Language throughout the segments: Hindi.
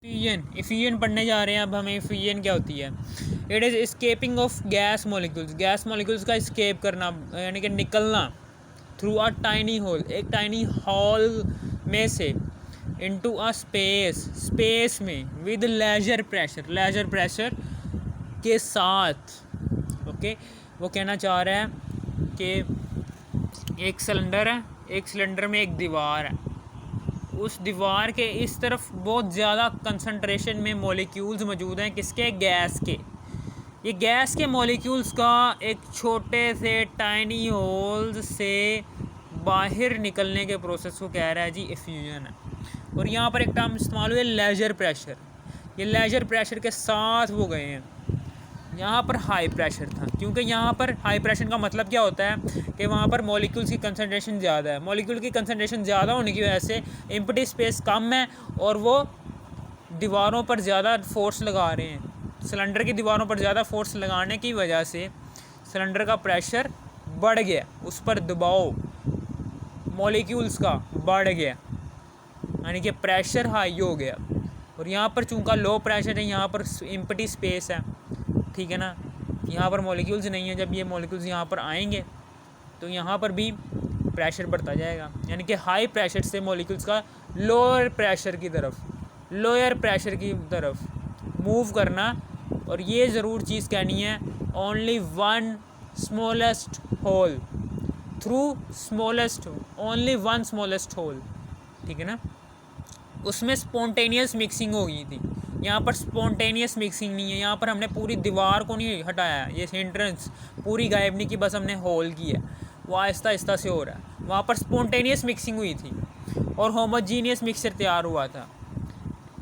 इफ्यूजन पढ़ने जा रहे हैं। अब हमें इफ्यूजन क्या होती है। It is escaping of gas molecules का स्केप करना यानी कि निकलना थ्रू अ टाइनी होल, एक टाइनी हॉल में से इनटू अ स्पेस में विद लेजर प्रेशर के साथ। ओके, वो कहना चाह रहा है कि एक सिलेंडर है, एक सिलेंडर में एक दीवार है, उस दीवार के इस तरफ बहुत ज़्यादा कंसंट्रेशन में मॉलिक्यूल्स मौजूद हैं। किसके? गैस के। ये गैस के मॉलिक्यूल्स का एक छोटे से टाइनी होल्स से बाहर निकलने के प्रोसेस को कह रहा है जी इफ्यूजन है। और यहाँ पर एक टर्म इस्तेमाल हुआ है लेजर प्रेशर। ये लेजर प्रेशर के साथ वो गए हैं। यहाँ पर हाई प्रेशर था, क्योंकि यहाँ पर हाई प्रेशर का मतलब क्या होता है कि वहाँ पर मॉलिक्यूल्स की कंसंट्रेशन ज़्यादा है। मॉलिक्यूल की कंसंट्रेशन ज़्यादा होने की वजह से एम्प्टी स्पेस कम है और वो दीवारों पर ज़्यादा फोर्स लगा रहे हैं। सिलेंडर की दीवारों पर ज़्यादा फोर्स लगाने की वजह से सिलेंडर का प्रेशर बढ़ गया, उस पर दबाव मॉलिक्यूल्स का बढ़ गया, यानी कि प्रेशर हाई हो गया। और यहाँ पर चूँकि लो प्रेशर है, यहाँ पर एम्प्टी स्पेस है, ठीक है ना, यहाँ पर मॉलिक्यूल्स नहीं है। जब ये मॉलिक्यूल्स यहाँ पर आएंगे तो यहाँ पर भी प्रेशर बढ़ता जाएगा, यानी कि हाई प्रेशर से मॉलिक्यूल्स का लोअर प्रेशर की तरफ मूव करना। और ये ज़रूर चीज़ कहनी है, only one smallest hole through only one smallest hole, ठीक है ना। उसमें स्पॉन्टेनियस मिक्सिंग हो गई थी, यहाँ पर स्पॉन्टेनियस मिक्सिंग नहीं है। यहाँ पर हमने पूरी दीवार को नहीं हटाया, ये एंट्रेंस पूरी गायब नहीं की, बस हमने होल की है, वो आहिस्ता आहिस्ता से हो रहा है। वहाँ पर स्पॉन्टेनियस मिक्सिंग हुई थी और होमोजीनियस मिक्सचर तैयार हुआ था।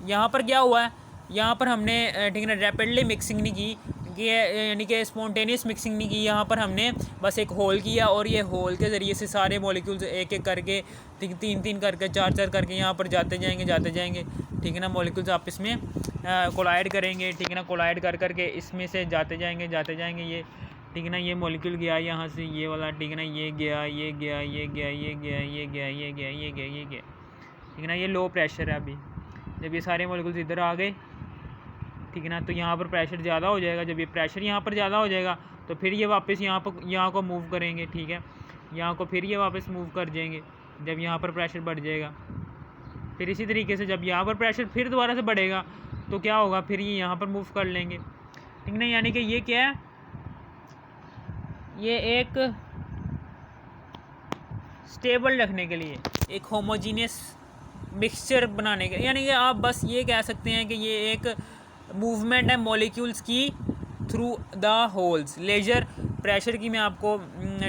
यहाँ पर क्या हुआ है, यहाँ पर हमने ठीक है ना रैपिडली मिक्सिंग नहीं की, यानी कि स्पॉन्टेनियस मिक्सिंग नहीं की। यहाँ पर हमने बस एक होल किया और ये होल के ज़रिए से सारे मॉलिक्यूल्स एक एक करके तीन करके चार करके यहाँ पर जाते जाएंगे, ठीक है ना। मॉलिक्यूल्स आपस में कोलाइड करेंगे, ठीक है ना। कोलाइड करके इसमें से जाते जाएंगे ये, ठीक है ना। ये मॉलिक्यूल गया यहाँ से, ये वाला, ठीक है ना, ये गया, ठीक है ना। ये लो प्रेशर है। अभी जब ये सारे मॉलिक्यूल्स इधर आ गए, ठीक है ना, तो यहाँ पर प्रेशर ज़्यादा हो जाएगा। जब ये प्रेशर यहाँ पर ज़्यादा हो जाएगा तो फिर ये वापस यहाँ को मूव करेंगे, ठीक है, यहाँ को फिर ये वापस मूव कर जाएंगे जब यहाँ पर प्रेशर बढ़ जाएगा। फिर इसी तरीके से जब यहाँ पर प्रेशर फिर दोबारा से बढ़ेगा तो क्या होगा, फिर ये यहाँ पर मूव कर लेंगे, ठीक है ना। यानी कि ये क्या है, ये एक स्टेबल रखने के लिए, एक होमोजीनियस मिक्सचर बनाने के, यानी कि आप बस ये कह सकते हैं कि ये एक मूवमेंट है मॉलिक्यूल्स की through the holes. Laser pressure की मैं आपको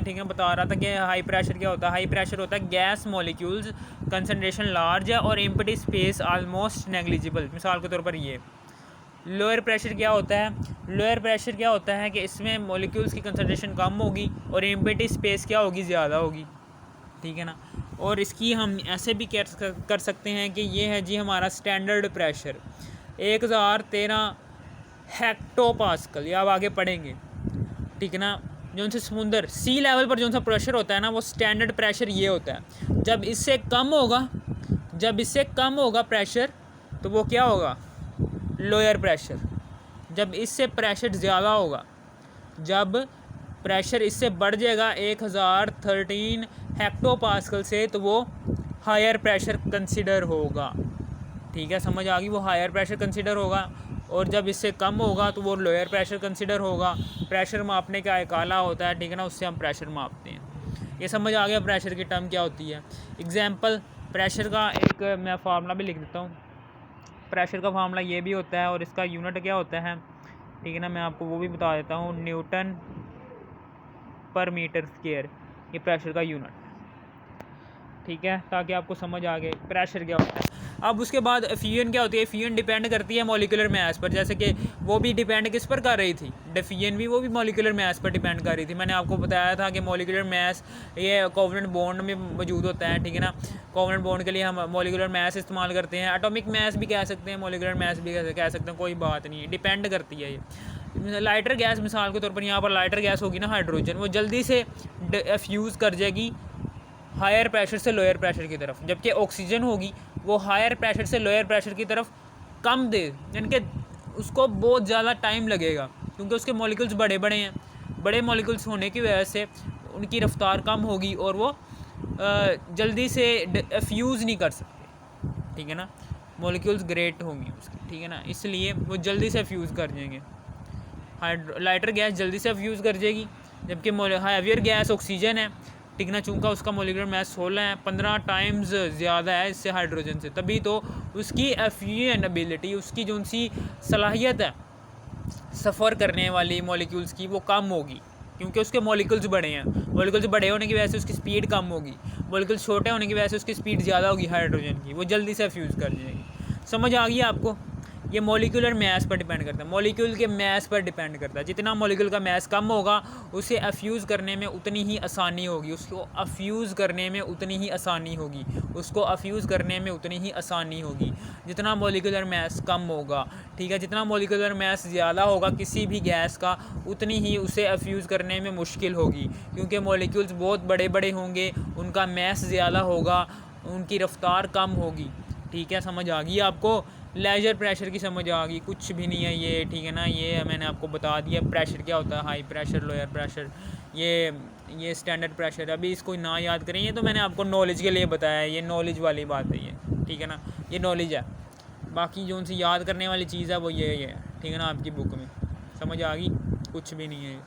ठीक है बता रहा था कि हाई प्रेशर क्या होता है। हाई प्रेशर होता है गैस मॉलिक्यूल्स कंसंट्रेशन लार्ज है और एम्प्टी स्पेस आलमोस्ट नेग्लिजिबल। मिसाल के तौर पर ये लोअर प्रेशर क्या होता है कि इसमें मॉलिक्यूल्स की कंसंट्रेशन कम होगी और एम्प्टी स्पेस क्या होगी, ज़्यादा होगी, ठीक है ना। और इसकी हम ऐसे भी कर सकते हैं कि ये है जी हमारा स्टैंडर्ड प्रेशर 1013 हेक्टोपास्कल। ये आप आगे पढ़ेंगे, ठीक है ना। जो उनसे समुंदर सी लेवल पर जो सा प्रेशर होता है ना, वो स्टैंडर्ड प्रेशर ये होता है। जब इससे कम होगा प्रेशर तो वो क्या होगा, लोअर प्रेशर। जब इससे प्रेशर ज़्यादा होगा, जब प्रेशर इससे बढ़ जाएगा 1013 हेक्टोपास्कल से, तो वो हायर प्रेशर कंसिडर होगा, ठीक है, समझ आ गई। वो हायर प्रेशर कंसिडर होगा। और जब इससे कम होगा तो वो लोअर प्रेशर कंसिडर होगा। प्रेशर मापने का एक आला होता है, ठीक है ना, उससे हम प्रेशर मापते हैं। ये समझ आ गया प्रेशर की टर्म क्या होती है। एग्जाम्पल प्रेशर का एक मैं फार्मूला भी लिख देता हूँ। प्रेशर का फार्मूला ये भी होता है और इसका यूनिट क्या होता है, ठीक है ना, मैं आपको वो भी बता देता हूँ। न्यूटन पर मीटर स्क्वायर, ये प्रेशर का यूनिट, ठीक है, ताकि आपको समझ आ गए प्रेशर क्या होता है। अब उसके बाद एफियन क्या होती है। एफियन डिपेंड करती है मॉलिक्यूलर मास पर, जैसे कि वो भी डिपेंड किस पर कर रही थी, डेफियन भी, वो भी मॉलिक्यूलर मास पर डिपेंड कर रही थी। मैंने आपको बताया था कि मॉलिक्यूलर मास ये कोवेलेंट बॉन्ड में मौजूद होता है, ठीक है ना। कोवेलेंट बॉन्ड के लिए हम मॉलिक्यूलर मास इस्तेमाल करते हैं, एटॉमिक मास भी कह सकते हैं, मॉलिक्यूलर मास भी कह सकते हैं, कोई बात नहीं है, डिपेंड करती है ये। लाइटर गैस मिसाल के तौर पर, यहाँ पर लाइटर गैस होगी ना हाइड्रोजन, वो जल्दी से फ्यूज़ कर जाएगी हायर प्रेशर से लोअर प्रेशर की तरफ, जबकि ऑक्सीजन होगी वो हायर प्रेशर से लोअर प्रेशर की तरफ कम दे, यानी कि उसको बहुत ज़्यादा टाइम लगेगा, क्योंकि उसके मॉलिक्यूल्स बड़े बड़े हैं। बड़े मॉलिक्यूल्स होने की वजह से उनकी रफ्तार कम होगी और वो जल्दी से फ्यूज़ नहीं कर सकते, ठीक है ना। मॉलिक्यूल्स ग्रेट होंगी उसकी, ठीक है ना, इसलिए वो जल्दी से फ्यूज़ कर जाएंगे। लाइटर गैस जल्दी से फ्यूज़ कर जाएगी, जबकि हैवियर गैस ऑक्सीजन है, ठीक ना, चूँकि उसका मोलिकुलर मास 16 है, 15 टाइम्स ज़्यादा है इससे हाइड्रोजन से, तभी तो उसकी एफिशिएंट एबिलिटी, उसकी जो सी सलाहियत है सफ़र करने वाली मॉलिक्यूल्स की, वो कम होगी, क्योंकि उसके मॉलिक्यूल्स बड़े हैं। मॉलिक्यूल्स बड़े होने की वजह से उसकी स्पीड कम होगी, मॉलिक्यूल्स छोटे होने की वजह से उसकी स्पीड ज़्यादा होगी हाइड्रोजन की, वो जल्दी से फ्यूज़ कर जाएगी। समझ आ गई आपको? ये मॉलिक्यूलर मैस पर डिपेंड करता है, मॉलिक्यूल के मैस पर डिपेंड करता है। जितना मॉलिक्यूल का मैस कम होगा उसे अफ्यूज़ करने में उतनी ही आसानी होगी, उसको अफ्यूज़ करने में उतनी ही आसानी होगी, उसको अफ्यूज़ करने में उतनी ही आसानी होगी जितना मॉलिक्यूलर मैस कम होगा, ठीक है। जितना मॉलिक्यूलर मैस ज़्यादा होगा किसी भी गैस का, उतनी ही उसे अफ्यूज़ करने में मुश्किल होगी, क्योंकि मॉलिक्यूल्स बहुत बड़े बड़े होंगे, उनका मैस ज़्यादा होगा, उनकी रफ्तार कम होगी, ठीक है। समझ आ गई आपको? लेजर प्रेशर की समझ आ गई? कुछ भी नहीं है ये, ठीक है ना। ये मैंने आपको बता दिया प्रेशर क्या होता है, हाई प्रेशर, लोअर प्रेशर, ये स्टैंडर्ड प्रेशर। अभी इसको ना याद करें, ये तो मैंने आपको नॉलेज के लिए बताया है, ये नॉलेज वाली बात है ये, ठीक है ना, ये नॉलेज है। बाकी जो उनसे याद करने वाली चीज़ है वो ये है, ठीक है ना, आपकी बुक में। समझ आ गई? कुछ भी नहीं है।